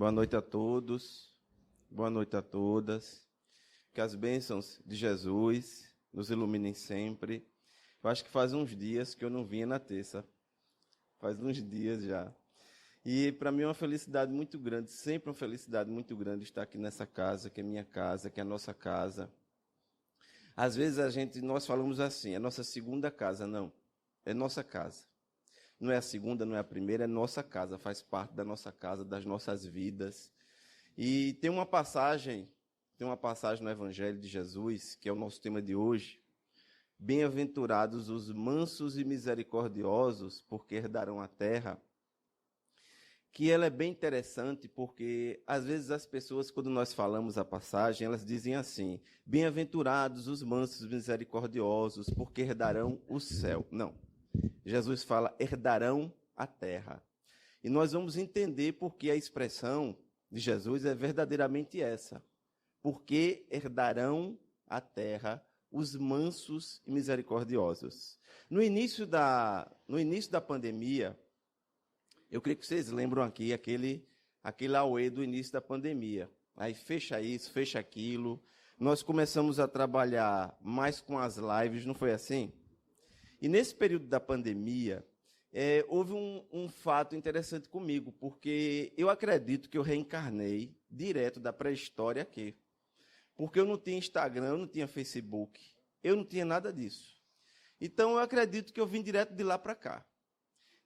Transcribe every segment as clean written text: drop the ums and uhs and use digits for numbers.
Boa noite a todos, boa noite a todas. Que as bênçãos de Jesus nos iluminem sempre. Eu acho que faz uns dias que eu não vinha na terça. Faz uns dias já. E para mim é uma felicidade muito grande, sempre uma felicidade muito grande estar aqui nessa casa, que é minha casa, que é a nossa casa. Às vezes nós falamos assim, é nossa segunda casa. Não, é nossa casa. Não é a segunda, não é a primeira, é nossa casa, faz parte da nossa casa, das nossas vidas. E tem uma passagem no Evangelho de Jesus, que é o nosso tema de hoje. Bem-aventurados os mansos e misericordiosos, porque herdarão a terra. Que ela é bem interessante, porque às vezes as pessoas, quando nós falamos a passagem, elas dizem assim: bem-aventurados os mansos e misericordiosos, porque herdarão o céu. Não. Jesus fala, herdarão a terra. E nós vamos entender porque a expressão de Jesus é verdadeiramente essa. Porque herdarão a terra os mansos e misericordiosos. No início da pandemia, eu creio que vocês lembram aqui aquele auê do início da pandemia. Aí fecha isso, fecha aquilo. Nós começamos a trabalhar mais com as lives, não foi assim? E nesse período da pandemia, houve um fato interessante comigo, porque eu acredito que eu reencarnei direto da pré-história aqui. Porque eu não tinha Instagram, eu não tinha Facebook, eu não tinha nada disso. Então eu acredito que eu vim direto de lá para cá.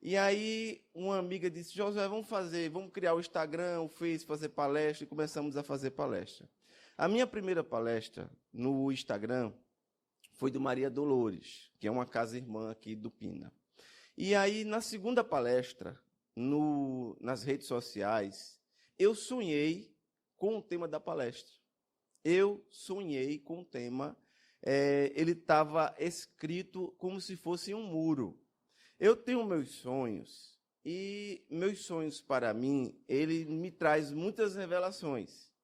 E aí uma amiga disse, Josué, vamos criar o Instagram, o Face, fazer palestra, e começamos a fazer palestra. A minha primeira palestra no Instagram foi do Maria Dolores, que é uma casa-irmã aqui do Pina. E aí, na segunda palestra, nas redes sociais, eu sonhei com o tema da palestra. Eu sonhei com o tema, ele estava escrito como se fosse um muro. Eu tenho meus sonhos, e meus sonhos, para mim, ele me traz muitas revelações.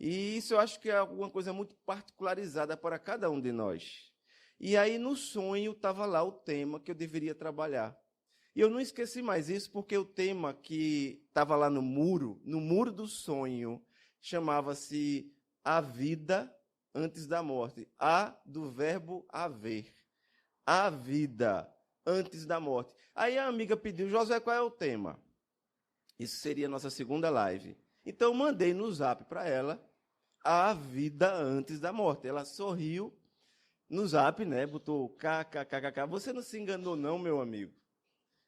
E isso eu acho que é alguma coisa muito particularizada para cada um de nós. E aí, no sonho, estava lá o tema que eu deveria trabalhar. E eu não esqueci mais isso, porque o tema que estava lá no muro do sonho, chamava-se A Vida Antes da Morte. A do verbo haver. A vida antes da morte. Aí a amiga pediu, Josué, qual é o tema? Isso seria a nossa segunda live. Então, eu mandei no zap para ela, A Vida Antes da Morte. Ela sorriu no zap, né? Botou kkkk. Você não se enganou não, meu amigo.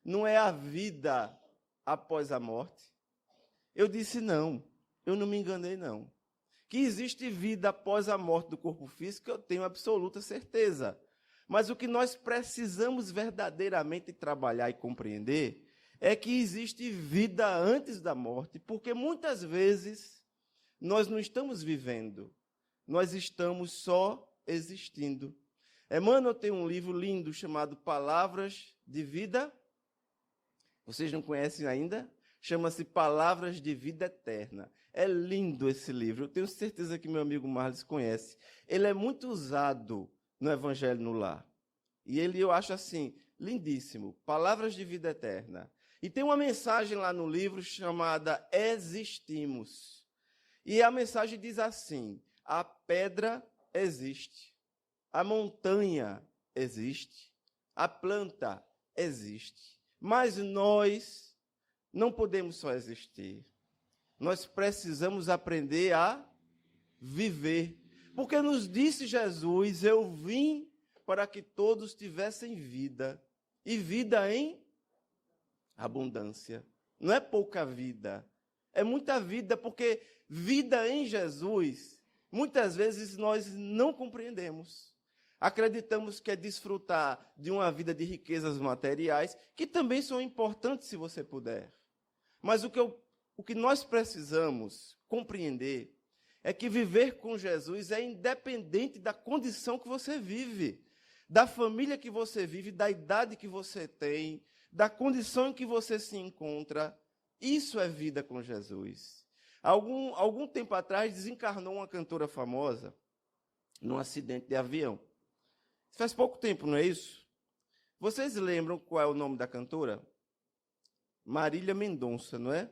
Não é a vida após a morte. Eu disse não. Eu não me enganei não. Que existe vida após a morte do corpo físico, eu tenho absoluta certeza. Mas o que nós precisamos verdadeiramente trabalhar e compreender é que existe vida antes da morte, porque muitas vezes nós não estamos vivendo, nós estamos só existindo. Emmanuel tem um livro lindo chamado Palavras de Vida. Vocês não conhecem ainda? Chama-se Palavras de Vida Eterna. É lindo esse livro. Eu tenho certeza que meu amigo Marlos conhece. Ele é muito usado no Evangelho no Lar. E eu acho assim, lindíssimo. Palavras de Vida Eterna. E tem uma mensagem lá no livro chamada Existimos. E a mensagem diz assim, a pedra existe. A montanha existe, a planta existe, mas nós não podemos só existir. Nós precisamos aprender a viver. Porque nos disse Jesus, eu vim para que todos tivessem vida, e vida em abundância. Não é pouca vida, é muita vida, porque vida em Jesus, muitas vezes nós não compreendemos. Acreditamos que é desfrutar de uma vida de riquezas materiais, que também são importantes se você puder. Mas o que nós precisamos compreender é que viver com Jesus é independente da condição que você vive, da família que você vive, da idade que você tem, da condição em que você se encontra. Isso é vida com Jesus. Algum tempo atrás desencarnou uma cantora famosa num acidente de avião. Faz pouco tempo, não é isso? Vocês lembram qual é o nome da cantora? Marília Mendonça, não é?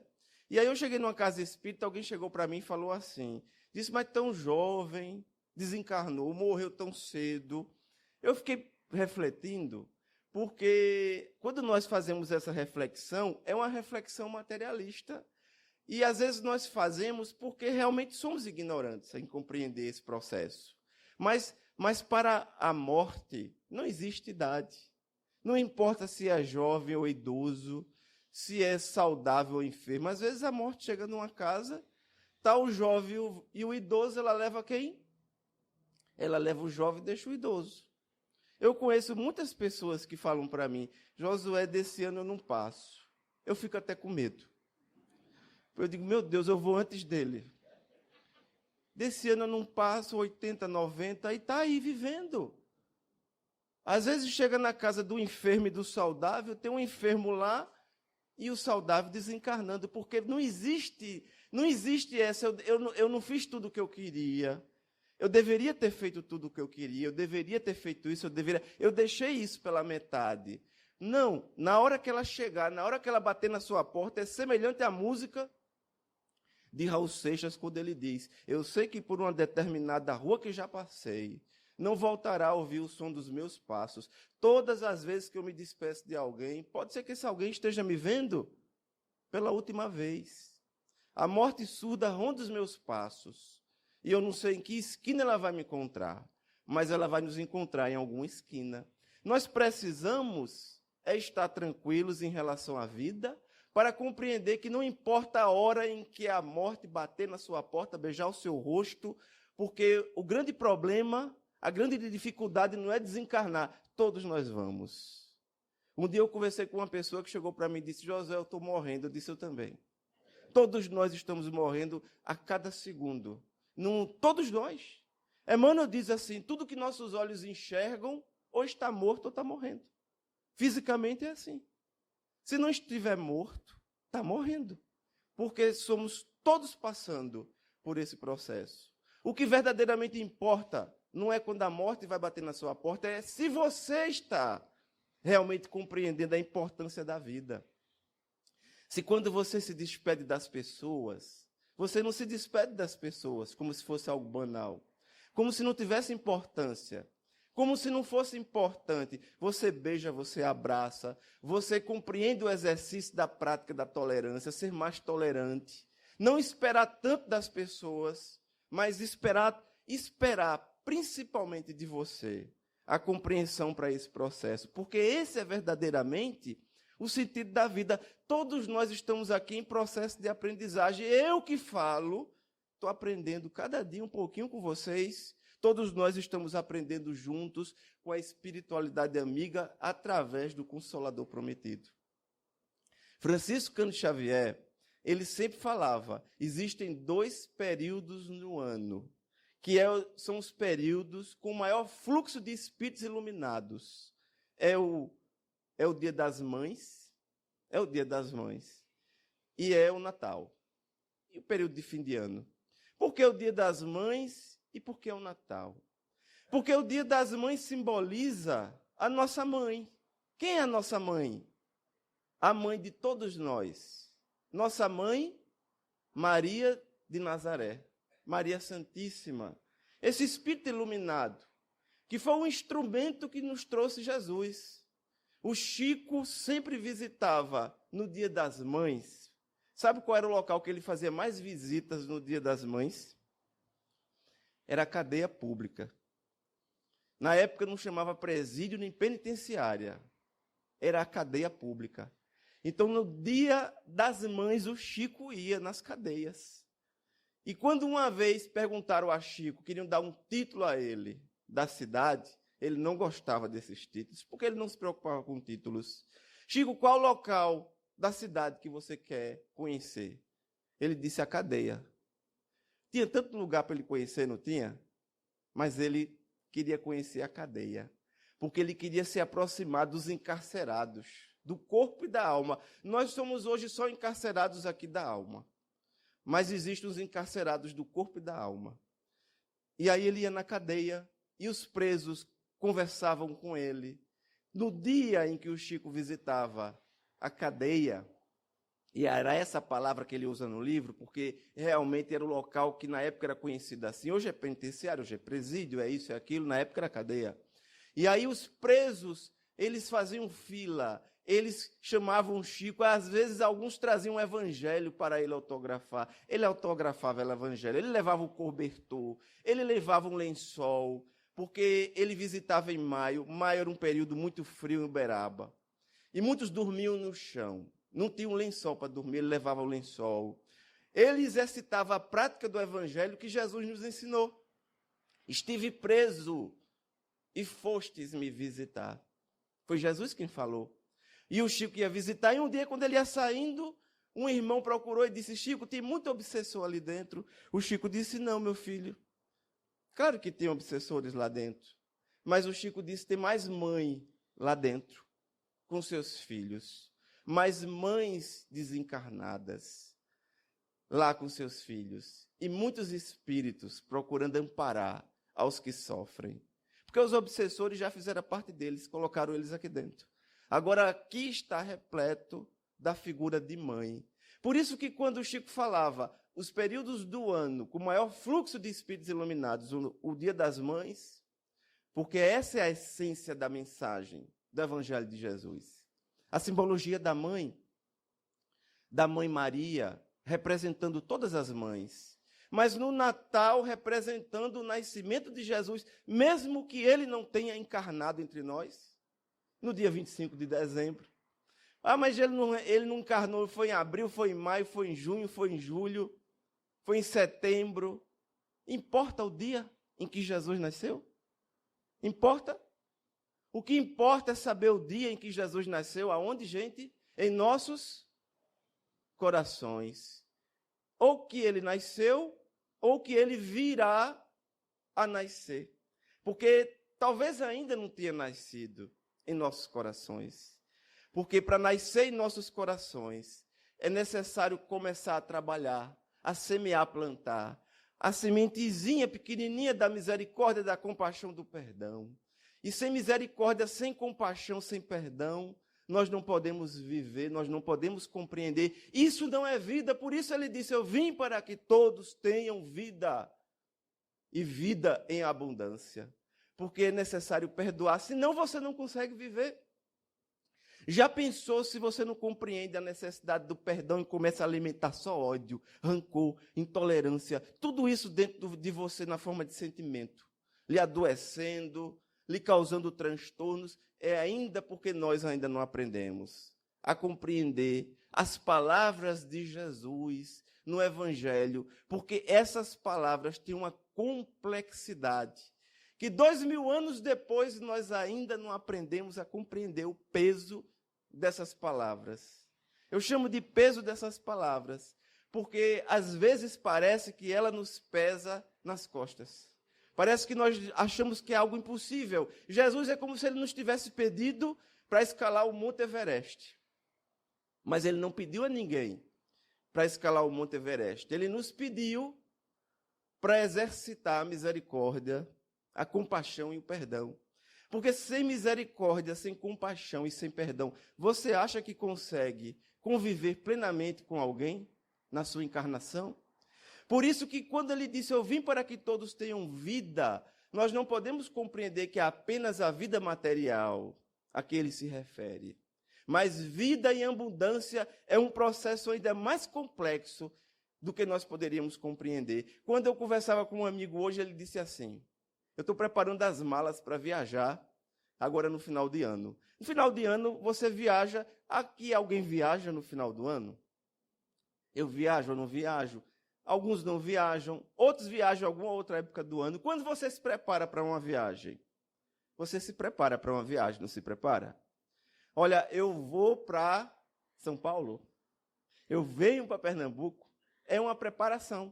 E aí eu cheguei numa casa espírita, alguém chegou para mim e falou assim, disse, mas tão jovem, desencarnou, morreu tão cedo. Eu fiquei refletindo, porque quando nós fazemos essa reflexão, é uma reflexão materialista. E às vezes nós fazemos porque realmente somos ignorantes em compreender esse processo. Mas para a morte não existe idade. Não importa se é jovem ou idoso, se é saudável ou enfermo. Às vezes a morte chega numa casa, está o jovem e o idoso, ela leva quem? Ela leva o jovem e deixa o idoso. Eu conheço muitas pessoas que falam para mim, Josué, desse ano eu não passo. Eu fico até com medo. Eu digo, meu Deus, eu vou antes dele. Desse ano eu não passo 80, 90 e está aí vivendo. Às vezes chega na casa do enfermo e do saudável, tem um enfermo lá e o saudável desencarnando, porque não existe essa, eu não fiz tudo o que eu queria. Eu deveria ter feito tudo o que eu queria, eu deveria ter feito isso, eu deixei isso pela metade. Não, na hora que ela chegar, na hora que ela bater na sua porta, é semelhante à música de Raul Seixas, quando ele diz, eu sei que por uma determinada rua que já passei, não voltará a ouvir o som dos meus passos. Todas as vezes que eu me despeço de alguém, pode ser que esse alguém esteja me vendo pela última vez. A morte surda ronda os meus passos. E eu não sei em que esquina ela vai me encontrar, mas ela vai nos encontrar em alguma esquina. Nós precisamos estar tranquilos em relação à vida, para compreender que não importa a hora em que a morte bater na sua porta, beijar o seu rosto, porque o grande problema, a grande dificuldade não é desencarnar, todos nós vamos. Um dia eu conversei com uma pessoa que chegou para mim e disse, José, eu estou morrendo. Eu disse, eu também. Todos nós estamos morrendo a cada segundo. Não, todos nós. Emmanuel diz assim, tudo que nossos olhos enxergam, ou está morto ou está morrendo. Fisicamente é assim. Se não estiver morto, está morrendo. Porque somos todos passando por esse processo. O que verdadeiramente importa não é quando a morte vai bater na sua porta, é se você está realmente compreendendo a importância da vida. Se quando você se despede das pessoas, você não se despede das pessoas como se fosse algo banal, como se não tivesse importância. Como se não fosse importante. Você beija, você abraça, você compreende o exercício da prática da tolerância, ser mais tolerante. Não esperar tanto das pessoas, mas esperar principalmente de você a compreensão para esse processo. Porque esse é verdadeiramente o sentido da vida. Todos nós estamos aqui em processo de aprendizagem. Eu que falo, estou aprendendo cada dia um pouquinho com vocês. Todos nós estamos aprendendo juntos com a espiritualidade amiga através do Consolador Prometido. Francisco Cândido Xavier, ele sempre falava, existem 2 períodos no ano, que são os períodos com maior fluxo de espíritos iluminados. É o Dia das Mães, e é o Natal, e o período de fim de ano. Por que o Dia das Mães? E por que é o Natal? Porque o Dia das Mães simboliza a nossa mãe. Quem é a nossa mãe? A mãe de todos nós. Nossa mãe, Maria de Nazaré. Maria Santíssima. Esse Espírito iluminado, que foi um instrumento que nos trouxe Jesus. O Chico sempre visitava no Dia das Mães. Sabe qual era o local que ele fazia mais visitas no Dia das Mães? Era a cadeia pública. Na época não chamava presídio nem penitenciária. Era a cadeia pública. Então, no Dia das Mães, o Chico ia nas cadeias. E quando uma vez perguntaram a Chico, queriam dar um título a ele da cidade, ele não gostava desses títulos, porque ele não se preocupava com títulos. Chico, qual local da cidade que você quer conhecer? Ele disse a cadeia. Tinha tanto lugar para ele conhecer, não tinha? Mas ele queria conhecer a cadeia, porque ele queria se aproximar dos encarcerados, do corpo e da alma. Nós somos hoje só encarcerados aqui da alma, mas existem os encarcerados do corpo e da alma. E aí ele ia na cadeia, e os presos conversavam com ele. No dia em que o Chico visitava a cadeia, E era essa palavra que ele usa no livro, porque realmente era o local que na época era conhecido assim. Hoje é penitenciário, hoje é presídio, é isso, é aquilo, na época era cadeia. E aí os presos, eles faziam fila, eles chamavam Chico, às vezes alguns traziam um evangelho para ele autografar. Ele autografava o evangelho, ele levava o cobertor, ele levava um lençol, porque ele visitava em maio. Maio era um período muito frio em Uberaba. E muitos dormiam no chão. Não tinha um lençol para dormir, ele levava o lençol. Ele exercitava a prática do evangelho que Jesus nos ensinou. Estive preso e fostes me visitar. Foi Jesus quem falou. E o Chico ia visitar, e um dia, quando ele ia saindo, um irmão procurou e disse: Chico, tem muito obsessor ali dentro. O Chico disse: não, meu filho. Claro que tem obsessores lá dentro. Mas o Chico disse: tem mais mãe lá dentro, com seus filhos. Mais mães desencarnadas lá com seus filhos. E muitos espíritos procurando amparar aos que sofrem. Porque os obsessores já fizeram parte deles, colocaram eles aqui dentro. Agora, aqui está repleto da figura de mãe. Por isso que quando o Chico falava os períodos do ano com maior fluxo de espíritos iluminados, o Dia das Mães, porque essa é a essência da mensagem do Evangelho de Jesus. A simbologia da mãe Maria, representando todas as mães. Mas no Natal, representando o nascimento de Jesus, mesmo que ele não tenha encarnado entre nós, no dia 25 de dezembro. Ah, mas ele não encarnou, foi em abril, foi em maio, foi em junho, foi em julho, foi em setembro. Importa o dia em que Jesus nasceu? Importa? O que importa é saber o dia em que Jesus nasceu. Aonde, gente? Em nossos corações. Ou que ele nasceu, ou que ele virá a nascer. Porque talvez ainda não tenha nascido em nossos corações. Porque para nascer em nossos corações, é necessário começar a trabalhar, a semear, a plantar. A sementezinha pequenininha da misericórdia, da compaixão, do perdão. E sem misericórdia, sem compaixão, sem perdão, nós não podemos viver, nós não podemos compreender. Isso não é vida, por isso ele disse: eu vim para que todos tenham vida, e vida em abundância. Porque é necessário perdoar, senão você não consegue viver. Já pensou se você não compreende a necessidade do perdão e começa a alimentar só ódio, rancor, intolerância, tudo isso dentro de você na forma de sentimento, lhe adoecendo, lhe causando transtornos? É ainda porque nós ainda não aprendemos a compreender as palavras de Jesus no Evangelho, porque essas palavras têm uma complexidade que 2000 anos depois nós ainda não aprendemos a compreender o peso dessas palavras. Eu chamo de peso dessas palavras, porque às vezes parece que ela nos pesa nas costas. Parece que nós achamos que é algo impossível. Jesus é como se ele nos tivesse pedido para escalar o Monte Everest. Mas ele não pediu a ninguém para escalar o Monte Everest. Ele nos pediu para exercitar a misericórdia, a compaixão e o perdão. Porque sem misericórdia, sem compaixão e sem perdão, você acha que consegue conviver plenamente com alguém na sua encarnação? Por isso que quando ele disse: eu vim para que todos tenham vida, nós não podemos compreender que é apenas a vida material a que ele se refere. Mas vida em abundância é um processo ainda mais complexo do que nós poderíamos compreender. Quando eu conversava com um amigo hoje, ele disse assim: eu estou preparando as malas para viajar agora no final de ano. No final de ano, você viaja. Aqui alguém viaja no final do ano? Eu viajo ou não viajo? Alguns não viajam, outros viajam em alguma outra época do ano. Quando você se prepara para uma viagem? Você se prepara para uma viagem, não se prepara? Olha, eu vou para São Paulo, eu venho para Pernambuco, é uma preparação.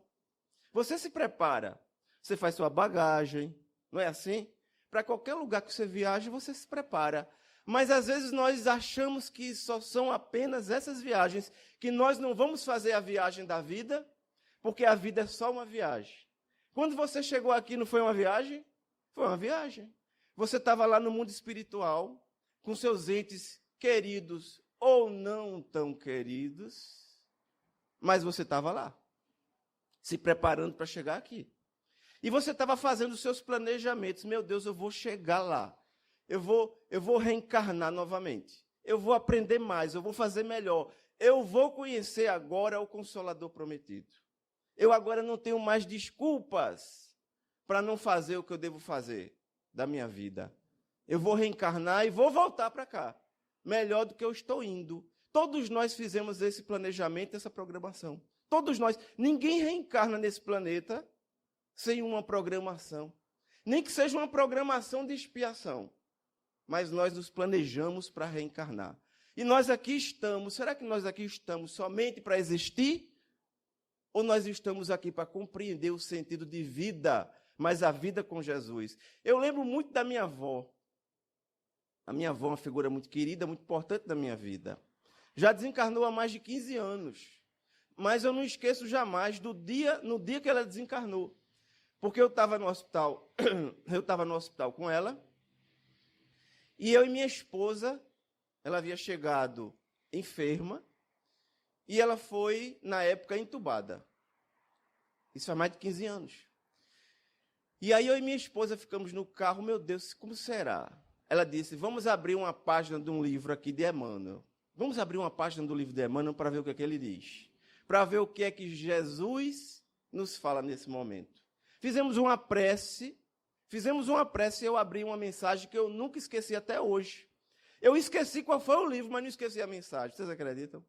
Você se prepara, você faz sua bagagem, não é assim? Para qualquer lugar que você viaje, você se prepara. Mas às vezes nós achamos que só são apenas essas viagens, que nós não vamos fazer a viagem da vida, porque a vida é só uma viagem. Quando você chegou aqui, não foi uma viagem? Foi uma viagem. Você estava lá no mundo espiritual, com seus entes queridos ou não tão queridos, Mas você estava lá, se preparando para chegar aqui. E você estava fazendo os seus planejamentos. Meu Deus, eu vou chegar lá. Eu vou reencarnar novamente. Eu vou aprender mais, eu vou fazer melhor. Eu vou conhecer agora o Consolador prometido. Eu agora não tenho mais desculpas para não fazer o que eu devo fazer da minha vida. Eu vou reencarnar e vou voltar para cá. Melhor do que eu estou indo. Todos nós fizemos esse planejamento, essa programação. Todos nós. Ninguém reencarna nesse planeta sem uma programação. Nem que seja uma programação de expiação. Mas nós nos planejamos para reencarnar. E nós aqui estamos, será que nós aqui estamos somente para existir? Ou nós estamos aqui para compreender o sentido de vida, mas a vida com Jesus? Eu lembro muito da minha avó. A minha avó é uma figura muito querida, muito importante da minha vida. Já desencarnou há mais de 15 anos. Mas eu não esqueço jamais no dia que ela desencarnou. Porque eu estava no hospital, com ela, e eu e minha esposa, ela havia chegado enferma, e ela foi, na época, entubada. Isso faz mais de 15 anos. E aí eu e minha esposa ficamos no carro, meu Deus, como será? Ela disse, vamos abrir uma página de um livro aqui de Emmanuel. Vamos abrir uma página do livro de Emmanuel para ver o que é que ele diz. Para ver o que é que Jesus nos fala nesse momento. Fizemos uma prece e eu abri uma mensagem que eu nunca esqueci até hoje. Eu esqueci qual foi o livro, mas não esqueci a mensagem. Vocês acreditam?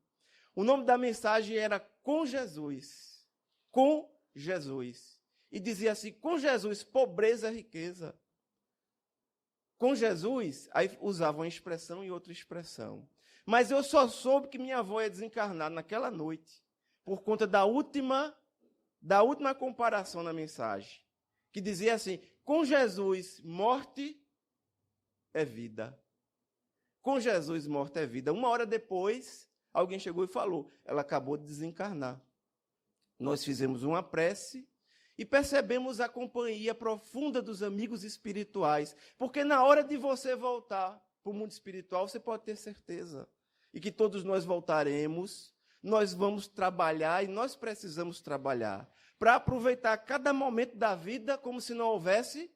O nome da mensagem era Com Jesus. Com Jesus. E dizia assim, com Jesus, pobreza é riqueza. Com Jesus, aí usava uma expressão e outra expressão. Mas eu só soube que minha avó ia desencarnar naquela noite, por conta da última comparação na mensagem, que dizia assim, com Jesus, morte é vida. Com Jesus, morte é vida. Uma hora depois, alguém chegou e falou, ela acabou de desencarnar. Nós fizemos uma prece e percebemos a companhia profunda dos amigos espirituais, porque na hora de você voltar para o mundo espiritual, você pode ter certeza, e que todos nós voltaremos, nós vamos trabalhar e nós precisamos trabalhar para aproveitar cada momento da vida como se não houvesse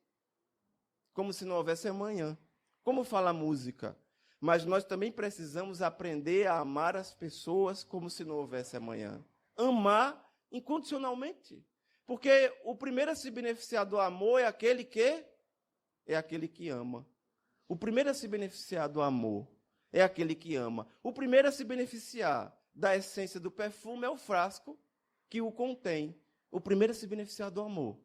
amanhã. Como fala a música? Mas nós também precisamos aprender a amar as pessoas como se não houvesse amanhã. Amar incondicionalmente. Porque o primeiro a se beneficiar do amor é aquele que ama. O primeiro a se beneficiar do amor é aquele que ama. O primeiro a se beneficiar da essência do perfume é o frasco que o contém. O primeiro a se beneficiar do amor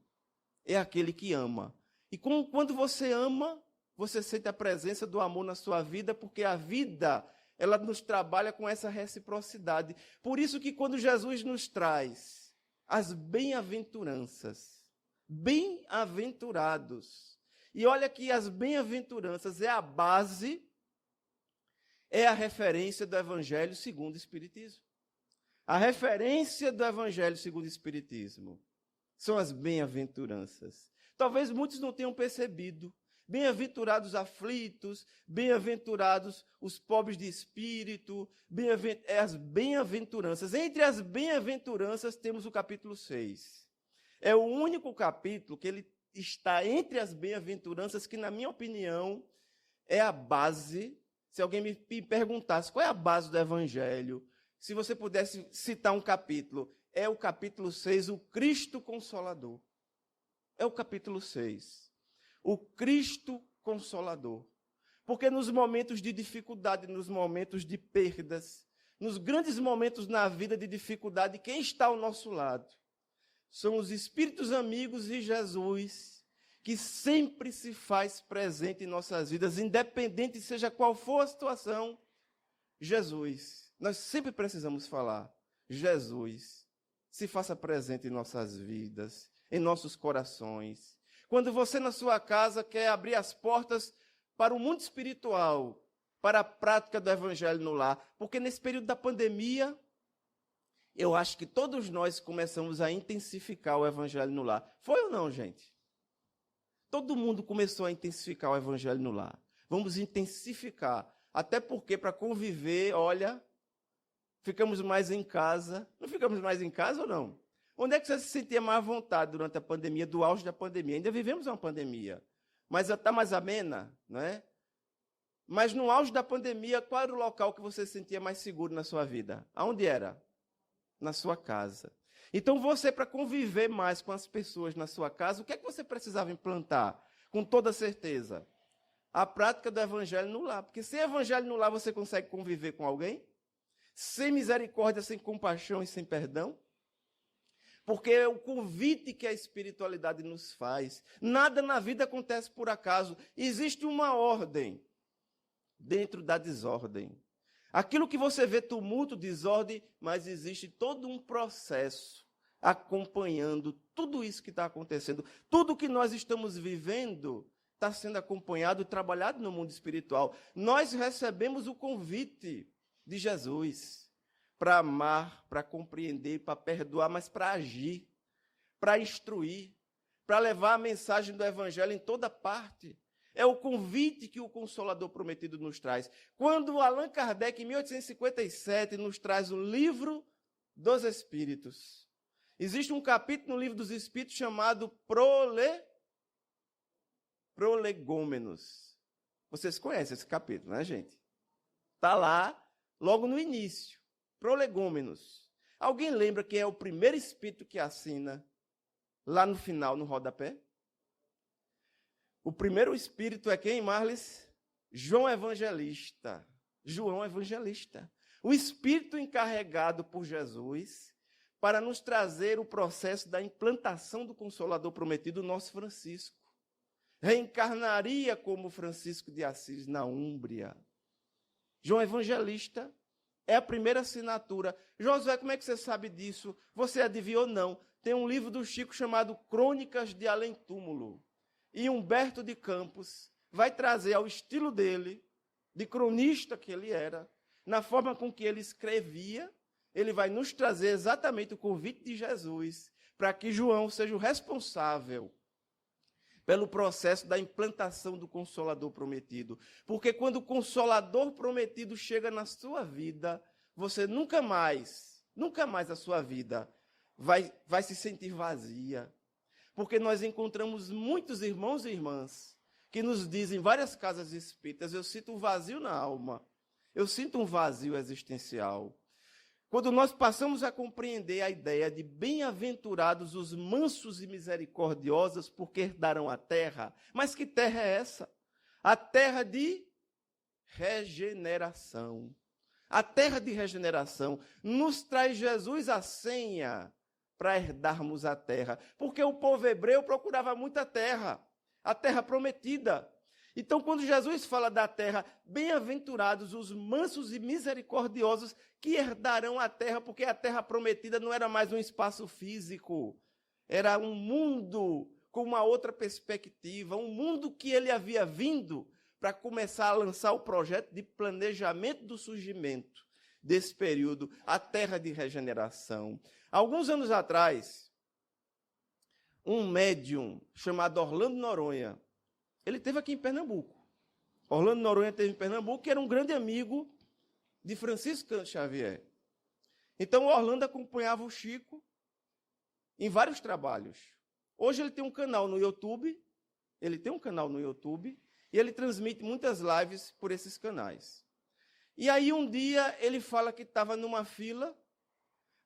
é aquele que ama. E quando você ama, você sente a presença do amor na sua vida, porque a vida, ela nos trabalha com essa reciprocidade. Por isso que quando Jesus nos traz as bem-aventuranças, bem-aventurados, e olha que as bem-aventuranças é a base, é a referência do Evangelho segundo o Espiritismo. A referência do Evangelho segundo o Espiritismo são as bem-aventuranças. Talvez muitos não tenham percebido. Bem-aventurados aflitos, bem-aventurados os pobres de espírito, as bem-aventuranças. Entre as bem-aventuranças temos o capítulo 6. É o único capítulo que ele está entre as bem-aventuranças que, na minha opinião, é a base. Se alguém me perguntasse qual é a base do Evangelho, se você pudesse citar um capítulo, é o capítulo 6, o Cristo Consolador. É o capítulo 6. O Cristo Consolador. Porque nos momentos de dificuldade, nos momentos de perdas, nos grandes momentos na vida de dificuldade, quem está ao nosso lado? São os espíritos amigos e Jesus, que sempre se faz presente em nossas vidas, independente seja qual for a situação. Jesus, nós sempre precisamos falar, Jesus, se faça presente em nossas vidas, em nossos corações. Quando você na sua casa quer abrir as portas para o mundo espiritual, para a prática do Evangelho no lar, porque nesse período da pandemia, eu acho que todos nós começamos a intensificar o Evangelho no lar. Foi ou não, gente? Todo mundo começou a intensificar o Evangelho no lar. Vamos intensificar, até porque para conviver, olha, Ficamos mais em casa. Não ficamos mais em casa ou não? Onde é que você se sentia mais à vontade durante a pandemia, do auge da pandemia? Ainda vivemos uma pandemia, mas está mais amena, não é? Mas no auge da pandemia, qual era o local que você se sentia mais seguro na sua vida? Aonde era? Na sua casa. Então você, para conviver mais com as pessoas na sua casa, o que é que você precisava implantar? Com toda certeza. A prática do evangelho no lar. Porque sem evangelho no lar você consegue conviver com alguém? Sem misericórdia, sem compaixão e sem perdão? Porque é o convite que a espiritualidade nos faz. Nada na vida acontece por acaso. Existe uma ordem dentro da desordem. Aquilo que você vê tumulto, desordem, mas existe todo um processo acompanhando tudo isso que está acontecendo. Tudo que nós estamos vivendo está sendo acompanhado e trabalhado no mundo espiritual. Nós recebemos o convite de Jesus para amar, para compreender, para perdoar, mas para agir, para instruir, para levar a mensagem do Evangelho em toda parte. É o convite que o Consolador Prometido nos traz. Quando Allan Kardec, em 1857, nos traz o Livro dos Espíritos, existe um capítulo no Livro dos Espíritos chamado Prolegômenos. Vocês conhecem esse capítulo, né, gente? Está lá, logo no início. Prolegômenos. Alguém lembra quem é o primeiro espírito que assina lá no final, no rodapé? O primeiro espírito é quem, Marles? João Evangelista. João Evangelista. O espírito encarregado por Jesus para nos trazer o processo da implantação do Consolador Prometido, nosso Francisco. Reencarnaria como Francisco de Assis na Úmbria. João Evangelista é a primeira assinatura. Josué, como é que você sabe disso? Você adivinhou ou não? Tem um livro do Chico chamado Crônicas de Além Túmulo. E Humberto de Campos vai trazer ao estilo dele, de cronista que ele era, na forma com que ele escrevia, ele vai nos trazer exatamente o convite de Jesus para que João seja o responsável pelo processo da implantação do Consolador Prometido. Porque quando o Consolador Prometido chega na sua vida, você nunca mais a sua vida vai se sentir vazia. Porque nós encontramos muitos irmãos e irmãs que nos dizem em várias casas espíritas, eu sinto um vazio na alma, eu sinto um vazio existencial. Quando nós passamos a compreender a ideia de bem-aventurados os mansos e misericordiosos, porque herdarão a terra, mas que terra é essa? A terra de regeneração. A terra de regeneração nos traz Jesus a senha para herdarmos a terra. Porque o povo hebreu procurava muita terra, a terra prometida. Então, quando Jesus fala da terra, bem-aventurados os mansos e misericordiosos que herdarão a terra, porque a terra prometida não era mais um espaço físico, era um mundo com uma outra perspectiva, um mundo que ele havia vindo para começar a lançar o projeto de planejamento do surgimento desse período, a terra de regeneração. Alguns anos atrás, um médium chamado Orlando Noronha, ele esteve aqui em Pernambuco. Orlando Noronha esteve em Pernambuco, que era um grande amigo de Francisco Xavier. Então, o Orlando acompanhava o Chico em vários trabalhos. Hoje ele tem um canal no YouTube, e ele transmite muitas lives por esses canais. E aí, um dia, ele fala que estava numa fila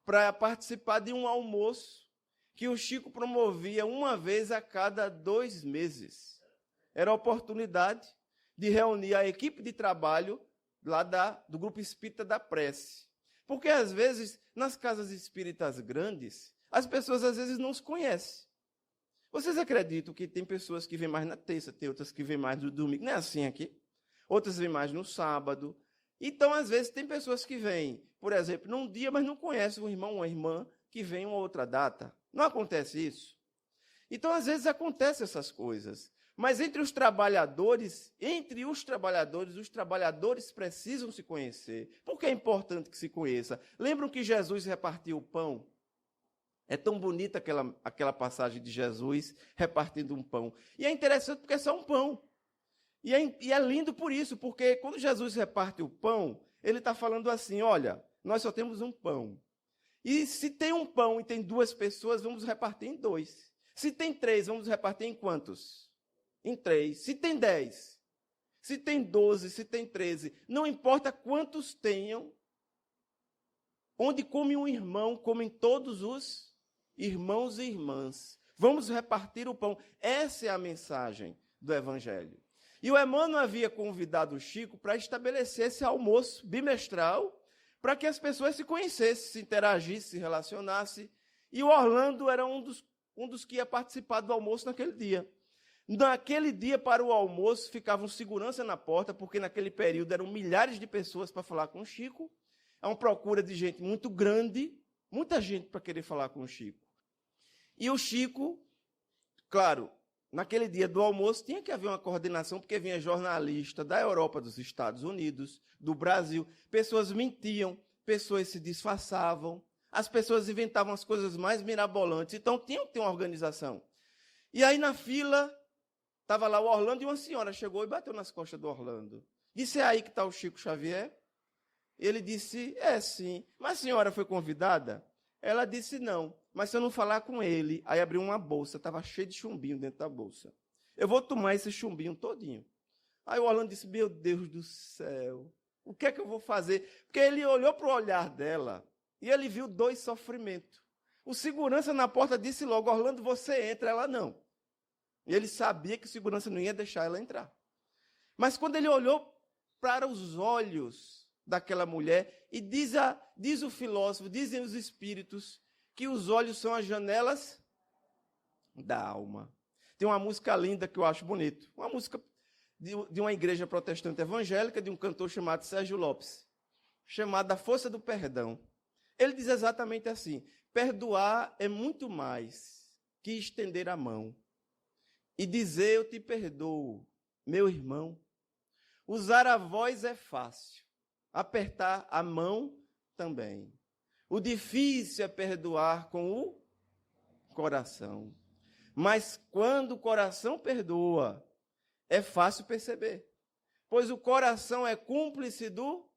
para participar de um almoço que o Chico promovia uma vez a cada 2 meses. Era a oportunidade de reunir a equipe de trabalho lá do Grupo Espírita da Prece. Porque, às vezes, nas casas espíritas grandes, as pessoas, às vezes, não se conhecem. Vocês acreditam que tem pessoas que vêm mais na terça, tem outras que vêm mais no domingo? Não é assim aqui? Outras vêm mais no sábado. Então, às vezes, tem pessoas que vêm, por exemplo, num dia, mas não conhecem um irmão ou uma irmã que vem em uma outra data. Não acontece isso? Então, às vezes, acontecem essas coisas. Mas entre os trabalhadores os trabalhadores precisam se conhecer. Por que é importante que se conheça? Lembram que Jesus repartiu o pão? É tão bonita aquela passagem de Jesus repartindo um pão. E é interessante porque é só um pão. E é lindo por isso, porque quando Jesus reparte o pão, ele está falando assim, olha, nós só temos um pão. E se tem um pão e tem 2 pessoas, vamos repartir em 2. Se tem 3, vamos repartir em quantos? Em 3. Se tem 10, se tem 12, se tem 13, não importa quantos tenham, onde come um irmão, comem todos os irmãos e irmãs. Vamos repartir o pão. Essa é a mensagem do Evangelho. E o Emmanuel havia convidado o Chico para estabelecer esse almoço bimestral, para que as pessoas se conhecessem, se interagissem, se relacionassem. E o Orlando era um dos que ia participar do almoço naquele dia. Naquele dia, para o almoço, ficavam segurança na porta, porque naquele período eram milhares de pessoas para falar com o Chico. É uma procura de gente muito grande, muita gente para querer falar com o Chico. E o Chico, claro, naquele dia do almoço tinha que haver uma coordenação, porque vinha jornalista da Europa, dos Estados Unidos, do Brasil. Pessoas mentiam, pessoas se disfarçavam, as pessoas inventavam as coisas mais mirabolantes. Então, tinha que ter uma organização. E aí, na fila, estava lá o Orlando e uma senhora chegou e bateu nas costas do Orlando. Disse, é aí que está o Chico Xavier? Ele disse, é sim. Mas a senhora foi convidada? Ela disse, não. Mas se eu não falar com ele, aí abriu uma bolsa, estava cheio de chumbinho dentro da bolsa. Eu vou tomar esse chumbinho todinho. Aí o Orlando disse, meu Deus do céu, o que é que eu vou fazer? Porque ele olhou para o olhar dela e ele viu 2 sofrimentos. O segurança na porta disse logo, Orlando, você entra, ela não. E ele sabia que o segurança não ia deixar ela entrar. Mas quando ele olhou para os olhos daquela mulher, e diz o filósofo, dizem os espíritos, que os olhos são as janelas da alma. Tem uma música linda que eu acho bonito, uma música de uma igreja protestante evangélica, de um cantor chamado Sérgio Lopes, chamada A Força do Perdão. Ele diz exatamente assim, perdoar é muito mais que estender a mão e dizer eu te perdoo, meu irmão. Usar a voz é fácil, apertar a mão também. O difícil é perdoar com o coração. Mas quando o coração perdoa, é fácil perceber. Pois o coração é cúmplice do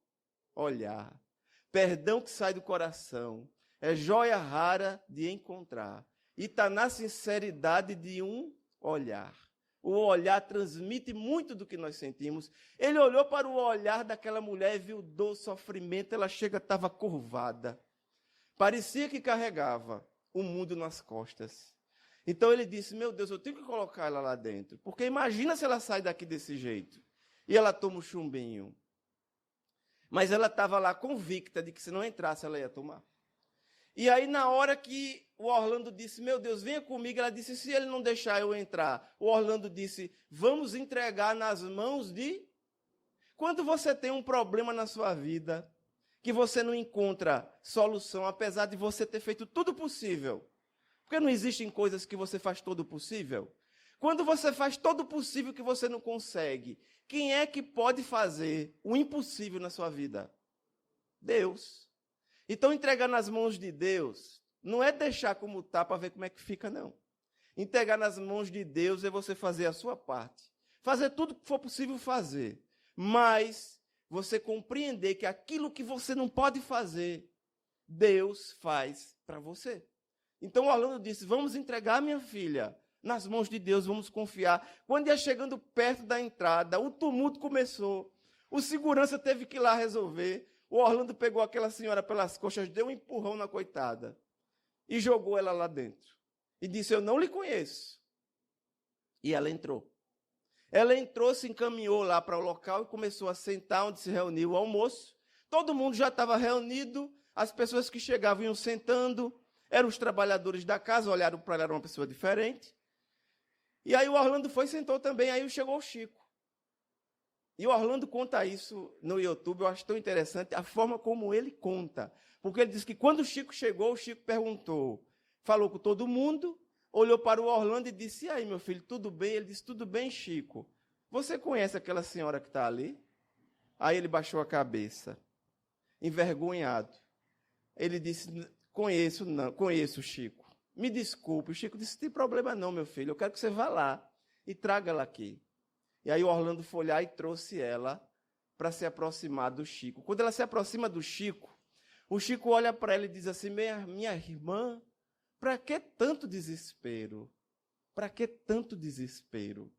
olhar. Perdão que sai do coração é joia rara de encontrar. E está na sinceridade de um olhar. O olhar transmite muito do que nós sentimos. Ele olhou para o olhar daquela mulher e viu dor, sofrimento. Ela estava curvada. Parecia que carregava o mundo nas costas. Então ele disse, meu Deus, eu tenho que colocar ela lá dentro. Porque imagina se ela sai daqui desse jeito. E ela toma um chumbinho. Mas ela estava lá convicta de que se não entrasse, ela ia tomar. E aí, na hora que o Orlando disse, meu Deus, venha comigo, ela disse, se ele não deixar eu entrar, o Orlando disse, vamos entregar nas mãos de... Quando você tem um problema na sua vida, que você não encontra solução, apesar de você ter feito tudo possível, porque não existem coisas que você faz todo possível. Quando você faz todo o possível que você não consegue, quem é que pode fazer o impossível na sua vida? Deus. Então, entregar nas mãos de Deus não é deixar como está para ver como é que fica, não. Entregar nas mãos de Deus é você fazer a sua parte. Fazer tudo que for possível fazer. Mas você compreender que aquilo que você não pode fazer, Deus faz para você. Então, o Orlando disse, vamos entregar minha filha nas mãos de Deus, vamos confiar. Quando ia chegando perto da entrada, o tumulto começou. O segurança teve que ir lá resolver. O Orlando pegou aquela senhora pelas coxas, deu um empurrão na coitada e jogou ela lá dentro. E disse, eu não lhe conheço. E ela entrou. Ela entrou, se encaminhou lá para o local e começou a sentar onde se reuniu o almoço. Todo mundo já estava reunido, as pessoas que chegavam iam sentando, eram os trabalhadores da casa, olharam para ela, era uma pessoa diferente. E aí o Orlando foi e sentou também, aí chegou o Chico. E o Orlando conta isso no YouTube, eu acho tão interessante a forma como ele conta. Porque ele diz que quando o Chico chegou, o Chico perguntou, falou com todo mundo, olhou para o Orlando e disse, e aí, meu filho, tudo bem? Ele disse, tudo bem, Chico. Você conhece aquela senhora que está ali? Aí ele baixou a cabeça, envergonhado. Ele disse, conheço, Chico. Me desculpe. O Chico disse, não tem problema não, meu filho, eu quero que você vá lá e traga ela aqui. E aí o Orlando foi lá e trouxe ela para se aproximar do Chico. Quando ela se aproxima do Chico, O Chico olha para ela e diz assim: minha irmã, para que tanto desespero? Para que tanto desespero?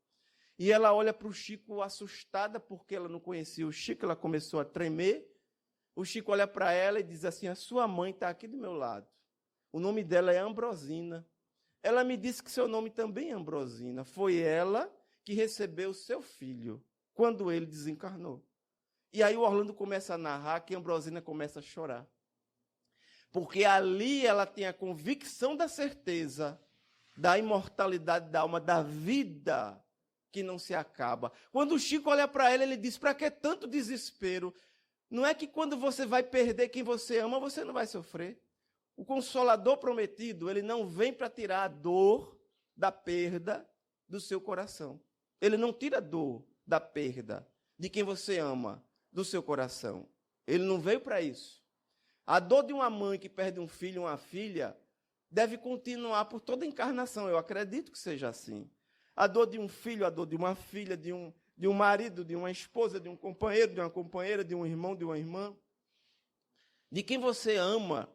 E ela olha para o Chico assustada, porque ela não conhecia o Chico, ela começou a tremer. O Chico olha para ela e diz assim: a sua mãe está aqui do meu lado. O nome dela é Ambrosina. Ela me disse que seu nome também é Ambrosina. Foi ela que recebeu seu filho quando ele desencarnou. E aí o Orlando começa a narrar que Ambrosina começa a chorar. Porque ali ela tem a convicção da certeza da imortalidade da alma, da vida que não se acaba. Quando o Chico olha para ela, ele diz: para que tanto desespero? Não é que quando você vai perder quem você ama, você não vai sofrer. O Consolador prometido, ele não vem para tirar a dor da perda do seu coração. Ele não tira a dor da perda de quem você ama do seu coração. Ele não veio para isso. A dor de uma mãe que perde um filho ou uma filha deve continuar por toda a encarnação. Eu acredito que seja assim. A dor de um filho, a dor de uma filha, de um marido, de uma esposa, de um companheiro, de uma companheira, de um irmão, de uma irmã. De quem você ama.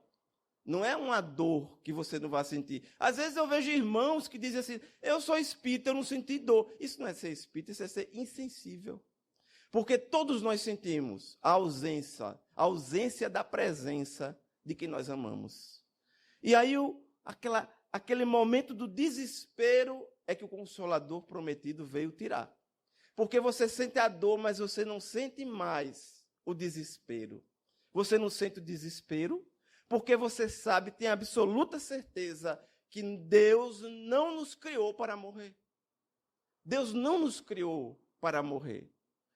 Não é uma dor que você não vai sentir. Às vezes eu vejo irmãos que dizem assim: eu sou espírita, eu não senti dor. Isso não é ser espírita, isso é ser insensível. Porque todos nós sentimos a ausência da presença de quem nós amamos. E aí aquele momento do desespero é que o Consolador prometido veio tirar. Porque você sente a dor, mas você não sente mais o desespero. Você não sente o desespero porque você sabe, tem absoluta certeza que Deus não nos criou para morrer. Deus não nos criou para morrer.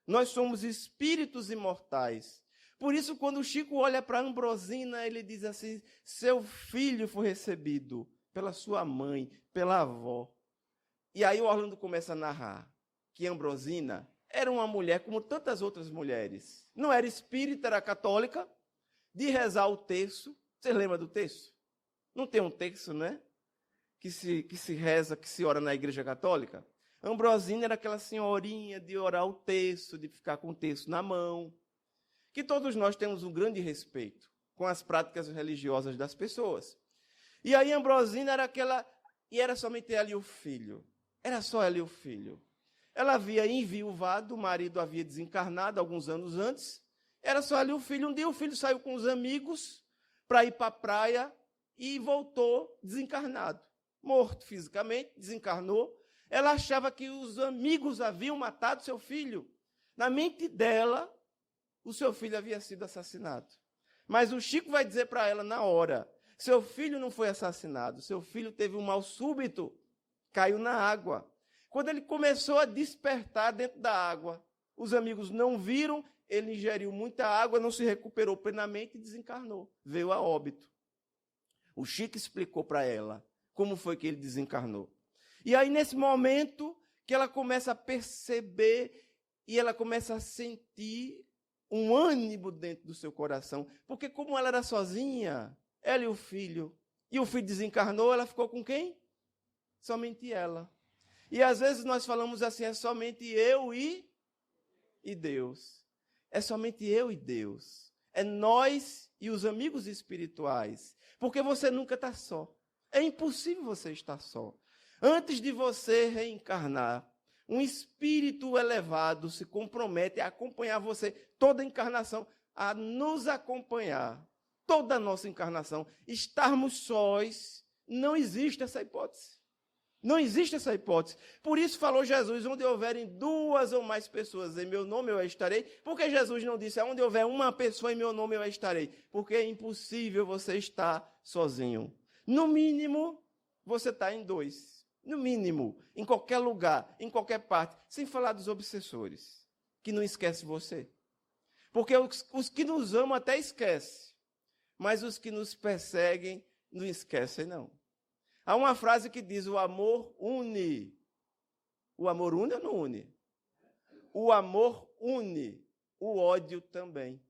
Nós somos espíritos imortais. Por isso, quando o Chico olha para Ambrosina, ele diz assim: seu filho foi recebido pela sua mãe, pela avó. E aí o Orlando começa a narrar que Ambrosina era uma mulher como tantas outras mulheres. Não era espírita, era católica, de rezar o terço. Você lembra do terço? Não tem um terço, né? Que se reza, que se ora na Igreja Católica? Ambrosina era aquela senhorinha de orar o terço, de ficar com o terço na mão. Que todos nós temos um grande respeito com as práticas religiosas das pessoas. E aí Ambrosina era aquela... E era somente ela e o filho. Era só ela e o filho. Ela havia enviuvado, o marido havia desencarnado alguns anos antes. Era só ela e o filho. Um dia o filho saiu com os amigos para ir para a praia e voltou desencarnado. Morto fisicamente, desencarnou. Ela achava que os amigos haviam matado seu filho. Na mente dela, o seu filho havia sido assassinado. Mas o Chico vai dizer para ela na hora: seu filho não foi assassinado, seu filho teve um mal súbito, caiu na água. Quando ele começou a despertar dentro da água, os amigos não viram, ele ingeriu muita água, não se recuperou plenamente e desencarnou. Veio a óbito. O Chico explicou para ela como foi que ele desencarnou. E aí, nesse momento, que ela começa a perceber e ela começa a sentir um ânimo dentro do seu coração. Porque como ela era sozinha, ela e o filho desencarnou, ela ficou com quem? Somente ela. E às vezes nós falamos assim: é somente eu e Deus. É somente eu e Deus. É nós e os amigos espirituais. Porque você nunca está só. É impossível você estar só. Antes de você reencarnar, um espírito elevado se compromete a acompanhar você toda a encarnação, a nos acompanhar toda a nossa encarnação. Estarmos sós, não existe essa hipótese. Não existe essa hipótese. Por isso falou Jesus: onde houverem duas ou mais pessoas em meu nome, eu estarei. Porque Jesus não disse: onde houver uma pessoa em meu nome, eu estarei. Porque é impossível você estar sozinho. No mínimo, você está em dois. No mínimo, em qualquer lugar, em qualquer parte. Sem falar dos obsessores, que não esquecem você. Porque os que nos amam até esquecem. Mas os que nos perseguem não esquecem, não. Há uma frase que diz: o amor une. O amor une ou não une? O amor une. O ódio também.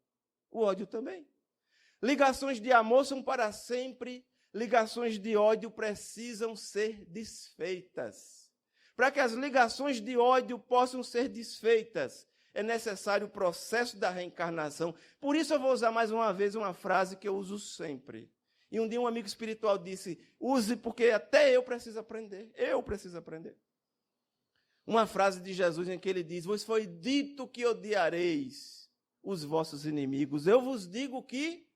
O ódio também. Ligações de amor são para sempre. Ligações de ódio precisam ser desfeitas. Para que as ligações de ódio possam ser desfeitas, é necessário o processo da reencarnação. Por isso eu vou usar mais uma vez uma frase que eu uso sempre. E um dia um amigo espiritual disse, use porque até eu preciso aprender. Eu preciso aprender. Uma frase de Jesus em que ele diz, vos foi dito que odiareis os vossos inimigos. Eu vos digo que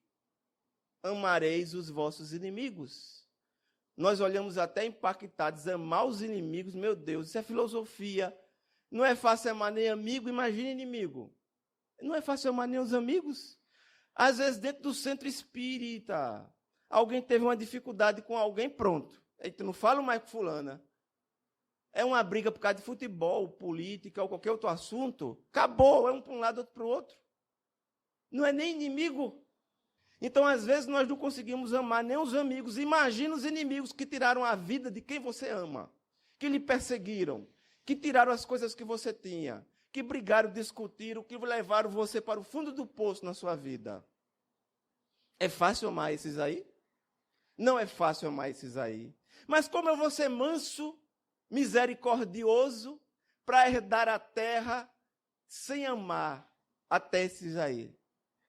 amareis os vossos inimigos. Nós olhamos até impactados, amar os inimigos, meu Deus, isso é filosofia. Não é fácil amar nem amigo, imagine inimigo. Não é fácil amar nem os amigos. Às vezes, dentro do centro espírita, alguém teve uma dificuldade com alguém, pronto. Eita, não falo mais com fulana. É uma briga por causa de futebol, política ou qualquer outro assunto. Acabou, é um para um lado, outro para o outro. Não é nem inimigo. Então, às vezes, nós não conseguimos amar nem os amigos. Imagina os inimigos que tiraram a vida de quem você ama, que lhe perseguiram, que tiraram as coisas que você tinha, que brigaram, discutiram, que levaram você para o fundo do poço na sua vida. É fácil amar esses aí? Não é fácil amar esses aí. Mas como eu vou ser manso, misericordioso, para herdar a terra sem amar até esses aí?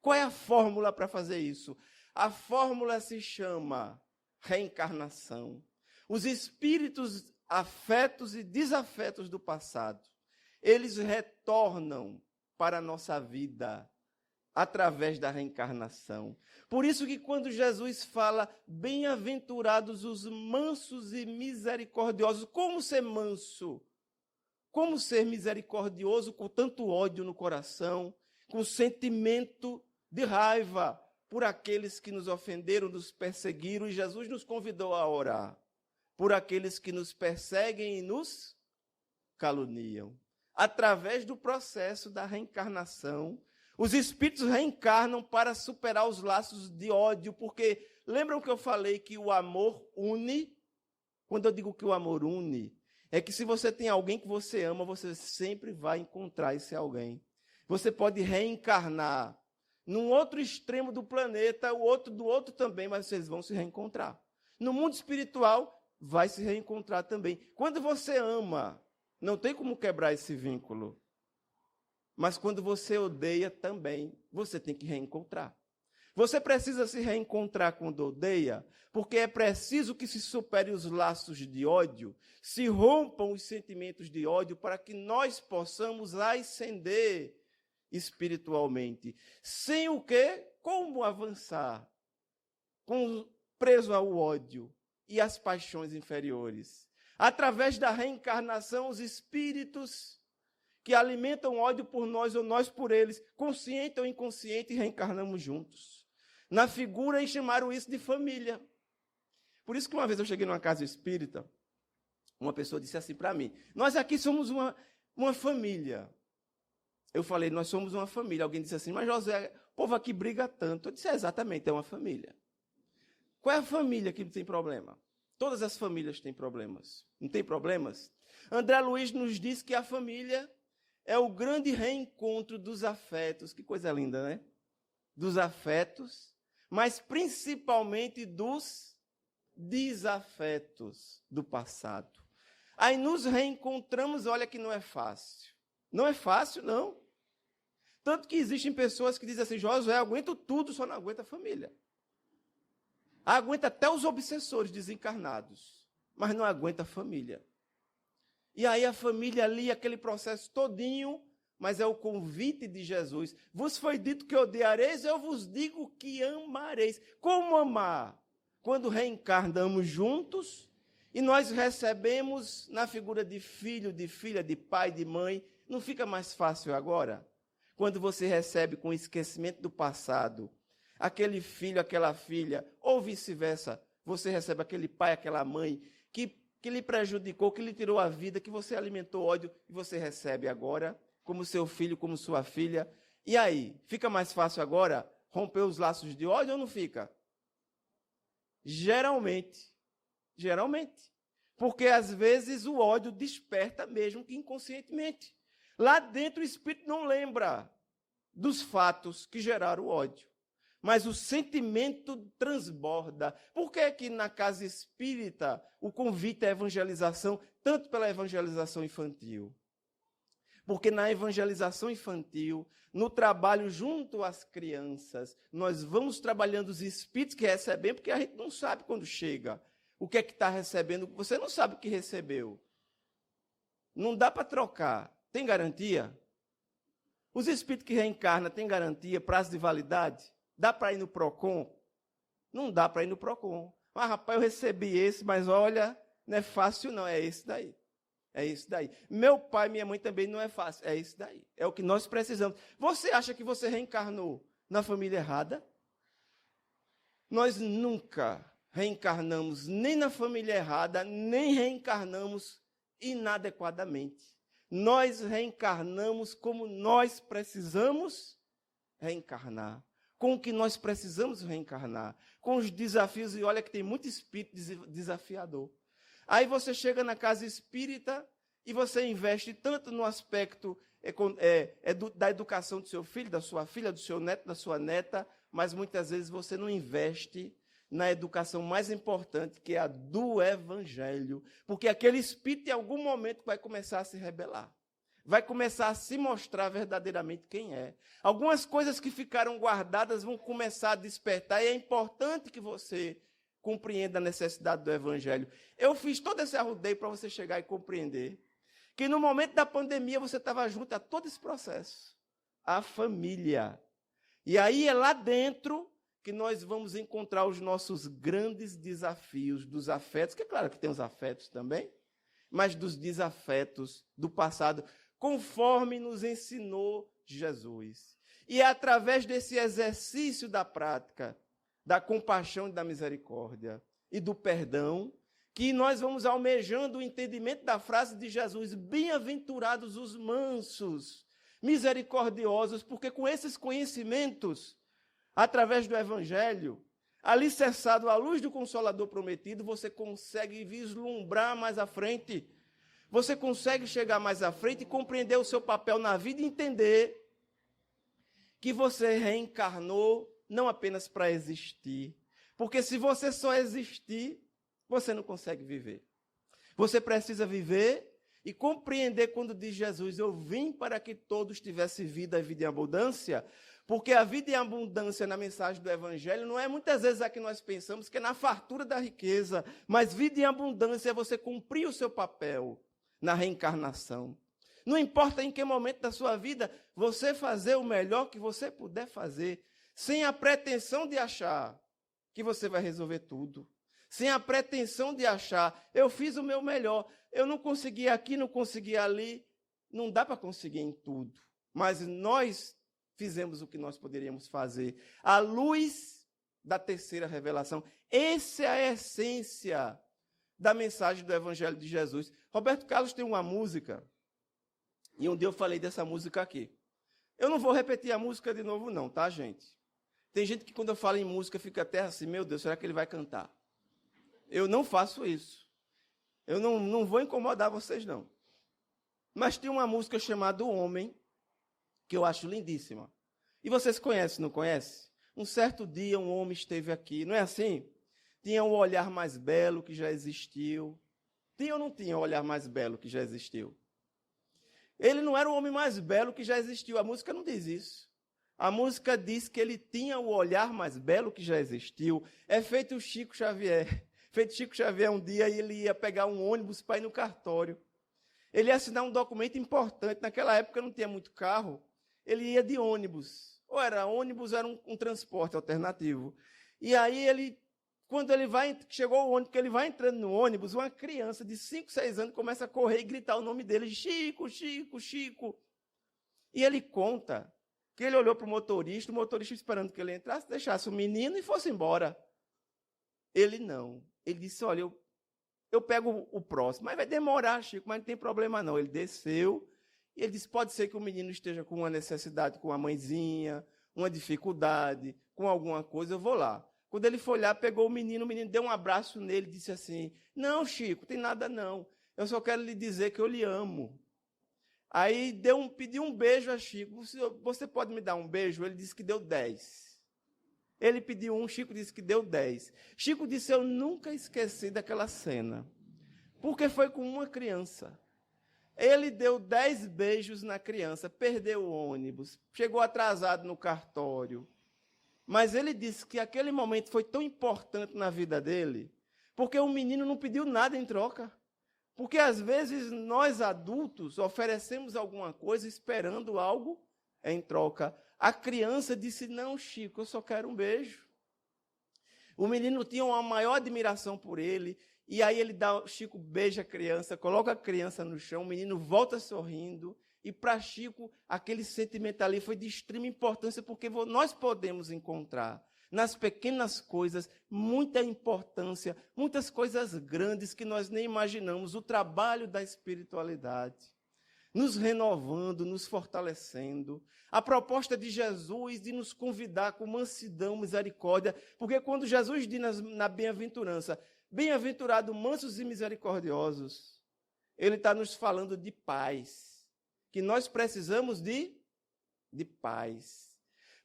Qual é a fórmula para fazer isso? A fórmula se chama reencarnação. Os espíritos afetos e desafetos do passado, eles retornam para a nossa vida através da reencarnação. Por isso que quando Jesus fala, bem-aventurados os mansos e misericordiosos, como ser manso? Como ser misericordioso com tanto ódio no coração, com sentimento de raiva por aqueles que nos ofenderam, nos perseguiram, e Jesus nos convidou a orar por aqueles que nos perseguem e nos caluniam. Através do processo da reencarnação, os espíritos reencarnam para superar os laços de ódio, porque lembram que eu falei que o amor une? Quando eu digo que o amor une, é que se você tem alguém que você ama, você sempre vai encontrar esse alguém. Você pode reencarnar num outro extremo do planeta, o outro do outro também, mas vocês vão se reencontrar. No mundo espiritual, vai se reencontrar também. Quando você ama, não tem como quebrar esse vínculo. Mas quando você odeia também, você tem que reencontrar. Você precisa se reencontrar quando odeia, porque é preciso que se supere os laços de ódio, se rompam os sentimentos de ódio, para que nós possamos ascender espiritualmente. Sem o quê? Como avançar? Preso ao ódio e às paixões inferiores. Através da reencarnação, os espíritos que alimentam ódio por nós ou nós por eles, consciente ou inconsciente, reencarnamos juntos. Na figura, e chamaram isso de família. Por isso que uma vez eu cheguei numa casa espírita, uma pessoa disse assim para mim, nós aqui somos uma família. Eu falei, nós somos uma família. Alguém disse assim, mas José, o povo aqui briga tanto. Eu disse, exatamente, é uma família. Qual é a família que não tem problema? Todas as famílias têm problemas. Não tem problemas? André Luiz nos diz que a família é o grande reencontro dos afetos. Que coisa linda, né? Dos afetos, mas principalmente dos desafetos do passado. Aí nos reencontramos, olha que não é fácil. Não é fácil, não. Tanto que existem pessoas que dizem assim, Josué, aguento tudo, só não aguenta a família. Aguenta até os obsessores desencarnados, mas não aguenta a família. E aí a família ali, aquele processo todinho, mas é o convite de Jesus. Vos foi dito que odiareis, eu vos digo que amareis. Como amar? Quando reencarnamos juntos e nós recebemos na figura de filho, de filha, de pai, de mãe, não fica mais fácil agora? Quando você recebe com esquecimento do passado, aquele filho, aquela filha, ou vice-versa, você recebe aquele pai, aquela mãe, que lhe prejudicou, que lhe tirou a vida, que você alimentou ódio, e você recebe agora, como seu filho, como sua filha. E aí, fica mais fácil agora romper os laços de ódio ou não fica? Geralmente. Porque às vezes o ódio desperta mesmo que inconscientemente. Lá dentro o espírito não lembra dos fatos que geraram o ódio. Mas o sentimento transborda. Por que que na casa espírita o convite à evangelização, tanto pela evangelização infantil? Porque na evangelização infantil, no trabalho junto às crianças, nós vamos trabalhando os espíritos que recebemos, porque a gente não sabe quando chega o que é que está recebendo. Você não sabe o que recebeu. Não dá para trocar. Tem garantia? Os espíritos que reencarnam têm garantia, prazo de validade? Dá para ir no PROCON? Não dá para ir no PROCON. Ah, rapaz, eu recebi esse, mas olha, não é fácil não, é esse daí. É isso daí. Meu pai e minha mãe também não é fácil. É isso daí. É o que nós precisamos. Você acha que você reencarnou na família errada? Nós nunca reencarnamos nem na família errada, nem reencarnamos inadequadamente. Nós reencarnamos como nós precisamos reencarnar. Com o que nós precisamos reencarnar. Com os desafios, e olha que tem muito espírito desafiador. Aí você chega na casa espírita e você investe tanto no aspecto da educação do seu filho, da sua filha, do seu neto, da sua neta, mas muitas vezes você não investe na educação mais importante, que é a do Evangelho. Porque aquele espírito, em algum momento, vai começar a se rebelar. Vai começar a se mostrar verdadeiramente quem é. Algumas coisas que ficaram guardadas vão começar a despertar, e é importante que você compreenda a necessidade do Evangelho. Eu fiz todo esse arrodeio para você chegar e compreender que no momento da pandemia você estava junto a todo esse processo. A família. E aí é lá dentro que nós vamos encontrar os nossos grandes desafios dos afetos, que é claro que tem os afetos também, mas dos desafetos do passado, conforme nos ensinou Jesus. E é através desse exercício da prática, da compaixão e da misericórdia e do perdão, que nós vamos almejando o entendimento da frase de Jesus: bem-aventurados os mansos, misericordiosos, porque com esses conhecimentos, através do Evangelho, alicerçado à luz do Consolador prometido, você consegue vislumbrar mais à frente, você consegue chegar mais à frente e compreender o seu papel na vida e entender que você reencarnou não apenas para existir, porque se você só existir, você não consegue viver. Você precisa viver e compreender quando diz Jesus: eu vim para que todos tivessem vida e vida em abundância, porque a vida em abundância na mensagem do Evangelho não é muitas vezes a que nós pensamos, que é na fartura da riqueza, mas vida em abundância é você cumprir o seu papel na reencarnação. Não importa em que momento da sua vida, você fazer o melhor que você puder fazer, sem a pretensão de achar que você vai resolver tudo. Sem a pretensão de achar, eu fiz o meu melhor, eu não consegui aqui, não consegui ali. Não dá para conseguir em tudo. Mas nós fizemos o que nós poderíamos fazer. À luz da terceira revelação. Essa é a essência da mensagem do Evangelho de Jesus. Roberto Carlos tem uma música, e um dia eu falei dessa música aqui. Eu não vou repetir a música de novo não, tá, gente? Tem gente que quando eu falo em música fica até assim: meu Deus, será que ele vai cantar? Eu não faço isso. Eu não vou incomodar vocês, não. Mas tem uma música chamada O Homem, que eu acho lindíssima. E vocês conhecem, não conhecem? Um certo dia um homem esteve aqui, não é assim? Tinha o olhar mais belo que já existiu. Tinha ou não tinha o olhar mais belo que já existiu? Ele não era o homem mais belo que já existiu. A música não diz isso. A música diz que ele tinha o olhar mais belo que já existiu. É feito o Chico Xavier. Feito Chico Xavier, um dia ele ia pegar um ônibus para ir no cartório. Ele ia assinar um documento importante. Naquela época não tinha muito carro. Ele ia de ônibus. Ou era ônibus, era um transporte alternativo. E aí quando ele chegou o ônibus, que ele vai entrando no ônibus, uma criança de 5, 6 anos começa a correr e gritar o nome dele: Chico, Chico, Chico. E ele conta que ele olhou para o motorista esperando que ele entrasse, deixasse o menino e fosse embora. Ele não. Ele disse: olha, eu pego o próximo, mas vai demorar, Chico, mas não tem problema não. Ele desceu e ele disse: pode ser que o menino esteja com uma necessidade com a mãezinha, uma dificuldade, com alguma coisa, eu vou lá. Quando ele foi lá, pegou o menino deu um abraço nele e disse assim: não, Chico, tem nada não. Eu só quero lhe dizer que eu lhe amo. Aí pediu um beijo a Chico. Você pode me dar um beijo? Ele disse que deu 10. Ele pediu um, Chico disse que deu 10. Chico disse: eu nunca esqueci daquela cena. Porque foi com uma criança. Ele deu 10 beijos na criança, perdeu o ônibus, chegou atrasado no cartório. Mas ele disse que aquele momento foi tão importante na vida dele, porque o menino não pediu nada em troca. Porque às vezes nós adultos oferecemos alguma coisa esperando algo em troca. A criança disse: não, Chico, eu só quero um beijo. O menino tinha uma maior admiração por ele, e aí Chico beija a criança, coloca a criança no chão, o menino volta sorrindo, e para Chico aquele sentimento ali foi de extrema importância, porque nós podemos encontrar nas pequenas coisas muita importância, muitas coisas grandes que nós nem imaginamos, o trabalho da espiritualidade, nos renovando, nos fortalecendo. A proposta de Jesus de nos convidar com mansidão, misericórdia, porque quando Jesus diz na bem-aventurança, bem-aventurado mansos e misericordiosos, ele está nos falando de paz, que nós precisamos de paz.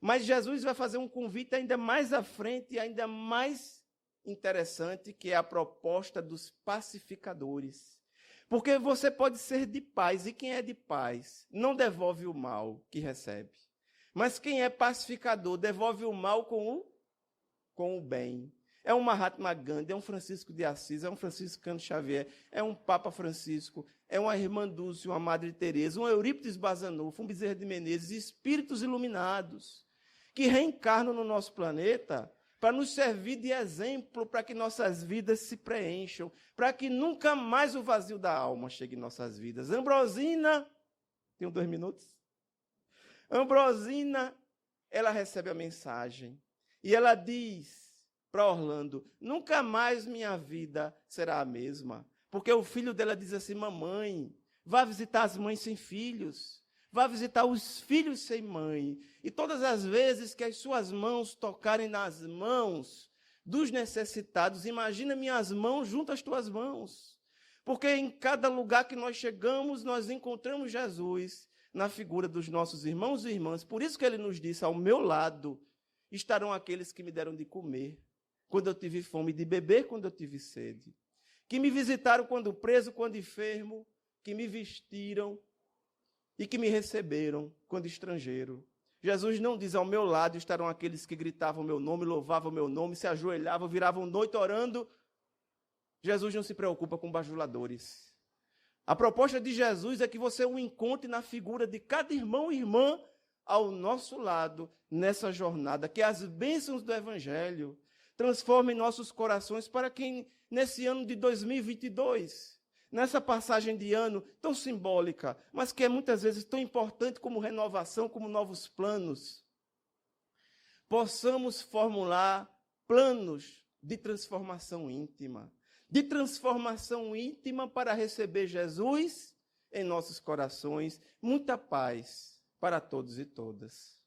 Mas Jesus vai fazer um convite ainda mais à frente, ainda mais interessante, que é a proposta dos pacificadores. Porque você pode ser de paz, e quem é de paz não devolve o mal que recebe. Mas quem é pacificador devolve o mal com o bem. É um Mahatma Gandhi, é um Francisco de Assis, é um Franciscano Xavier, é um Papa Francisco, é uma Irmã Dulce, uma Madre Teresa, um Eurípides Bazanufo, um Bezerra de Menezes, espíritos iluminados, que reencarnam no nosso planeta para nos servir de exemplo, para que nossas vidas se preencham, para que nunca mais o vazio da alma chegue em nossas vidas. Ambrosina, tenho 2 minutos? Ambrosina, ela recebe a mensagem e ela diz para Orlando: nunca mais minha vida será a mesma, porque o filho dela diz assim: mamãe, vá visitar as mães sem filhos, vá visitar os filhos sem mãe, e todas as vezes que as suas mãos tocarem nas mãos dos necessitados, imagina minhas mãos junto às tuas mãos, porque em cada lugar que nós chegamos, nós encontramos Jesus na figura dos nossos irmãos e irmãs. Por isso que ele nos disse: ao meu lado estarão aqueles que me deram de comer quando eu tive fome, de beber quando eu tive sede, que me visitaram quando preso, quando enfermo, que me vestiram e que me receberam quando estrangeiro. Jesus não diz: ao meu lado estarão aqueles que gritavam o meu nome, louvavam o meu nome, se ajoelhavam, viravam noite orando. Jesus não se preocupa com bajuladores. A proposta de Jesus é que você o encontre na figura de cada irmão e irmã ao nosso lado, nessa jornada, que as bênçãos do Evangelho transformem nossos corações para que nesse ano de 2022, nessa passagem de ano tão simbólica, mas que é muitas vezes tão importante como renovação, como novos planos, possamos formular planos de transformação íntima para receber Jesus em nossos corações. Muita paz para todos e todas.